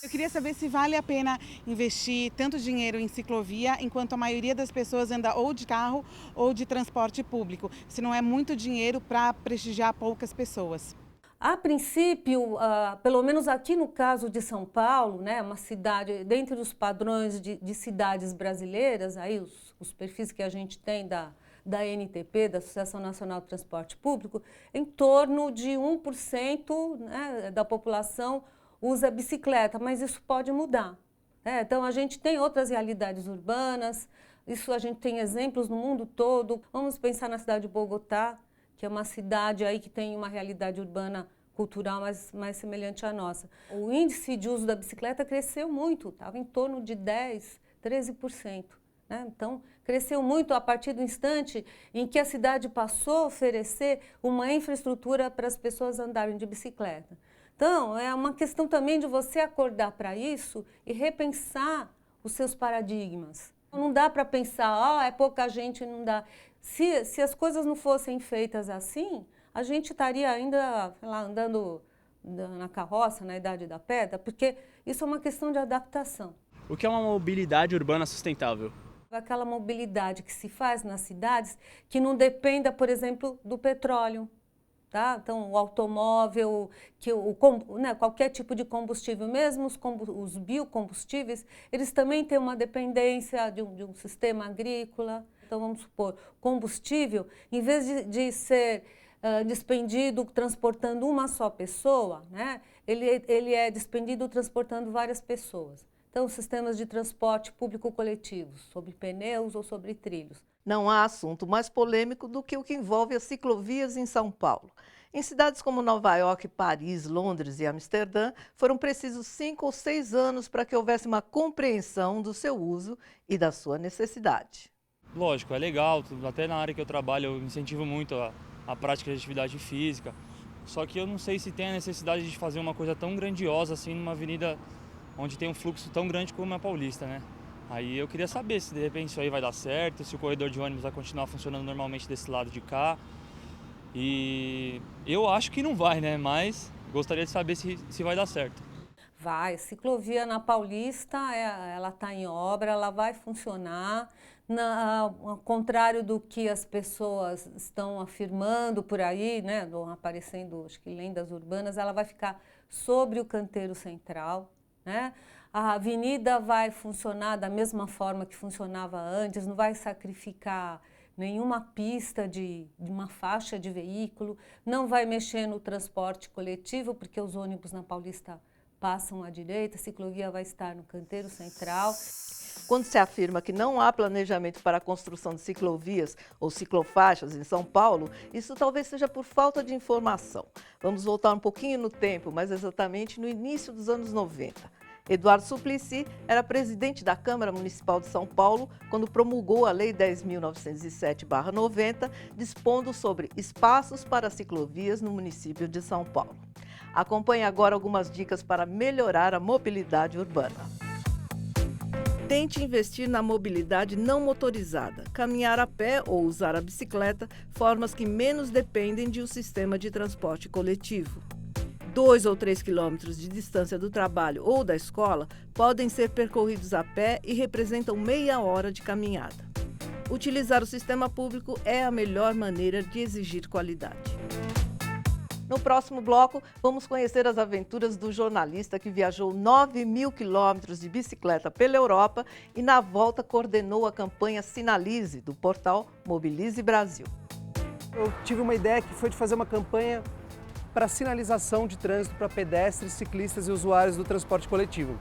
Eu queria saber se vale a pena investir tanto dinheiro em ciclovia, enquanto a maioria das pessoas anda ou de carro ou de transporte público. Se não é muito dinheiro para prestigiar poucas pessoas. A princípio, pelo menos aqui no caso de São Paulo, né, uma cidade, dentre os padrões de cidades brasileiras, aí os perfis que a gente tem da ANTP, da Associação Nacional de Transporte Público, em torno de 1%, né, da população usa bicicleta, mas isso pode mudar. Né? Então, a gente tem outras realidades urbanas, isso a gente tem exemplos no mundo todo. Vamos pensar na cidade de Bogotá, que é uma cidade aí que tem uma realidade urbana cultural mais semelhante à nossa. O índice de uso da bicicleta cresceu muito, estava em torno de 10%, 13%. Né? Então, cresceu muito a partir do instante em que a cidade passou a oferecer uma infraestrutura para as pessoas andarem de bicicleta. Então, é uma questão também de você acordar para isso e repensar os seus paradigmas. Não dá para pensar, é pouca gente, não dá. Se as coisas não fossem feitas assim, a gente estaria ainda, sei lá, andando na carroça, na idade da pedra, porque isso é uma questão de adaptação. O que é uma mobilidade urbana sustentável? Aquela mobilidade que se faz nas cidades que não dependa, por exemplo, do petróleo. Tá? Então, o automóvel, né, qualquer tipo de combustível, mesmo os biocombustíveis, eles também têm uma dependência de um sistema agrícola. Então, vamos supor, combustível, em vez de ser despendido transportando uma só pessoa, né, ele é despendido transportando várias pessoas. Então, sistemas de transporte público coletivos, sobre pneus ou sobre trilhos. Não há assunto mais polêmico do que o que envolve as ciclovias em São Paulo. Em cidades como Nova York, Paris, Londres e Amsterdã, foram precisos 5 ou 6 anos para que houvesse uma compreensão do seu uso e da sua necessidade. Lógico, é legal, até na área que eu trabalho eu incentivo muito a prática de atividade física, só que eu não sei se tem a necessidade de fazer uma coisa tão grandiosa assim numa avenida onde tem um fluxo tão grande como a Paulista, né? Aí eu queria saber se de repente isso aí vai dar certo, se o corredor de ônibus vai continuar funcionando normalmente desse lado de cá. E eu acho que não vai, né? Mas gostaria de saber se vai dar certo. Vai, ciclovia na Paulista, ela está em obra, ela vai funcionar. Ao contrário do que as pessoas estão afirmando por aí, né? Estão aparecendo, acho que lendas urbanas, ela vai ficar sobre o canteiro central, né? A avenida vai funcionar da mesma forma que funcionava antes, não vai sacrificar nenhuma pista de uma faixa de veículo, não vai mexer no transporte coletivo, porque os ônibus na Paulista passam à direita, a ciclovia vai estar no canteiro central. Quando se afirma que não há planejamento para a construção de ciclovias ou ciclofaixas em São Paulo, isso talvez seja por falta de informação. Vamos voltar um pouquinho no tempo, mas exatamente no início dos anos 90. Eduardo Suplicy era presidente da Câmara Municipal de São Paulo quando promulgou a Lei 10.907/90, dispondo sobre espaços para ciclovias no município de São Paulo. Acompanhe agora algumas dicas para melhorar a mobilidade urbana. Tente investir na mobilidade não motorizada, caminhar a pé ou usar a bicicleta, formas que menos dependem de um sistema de transporte coletivo. 2 ou 3 quilômetros de distância do trabalho ou da escola podem ser percorridos a pé e representam meia hora de caminhada. Utilizar o sistema público é a melhor maneira de exigir qualidade. No próximo bloco, vamos conhecer as aventuras do jornalista que viajou 9.000 quilômetros de bicicleta pela Europa e, na volta, coordenou a campanha Sinalize, do portal Mobilize Brasil. Eu tive uma ideia que foi de fazer uma campanha para sinalização de trânsito para pedestres, ciclistas e usuários do transporte coletivo.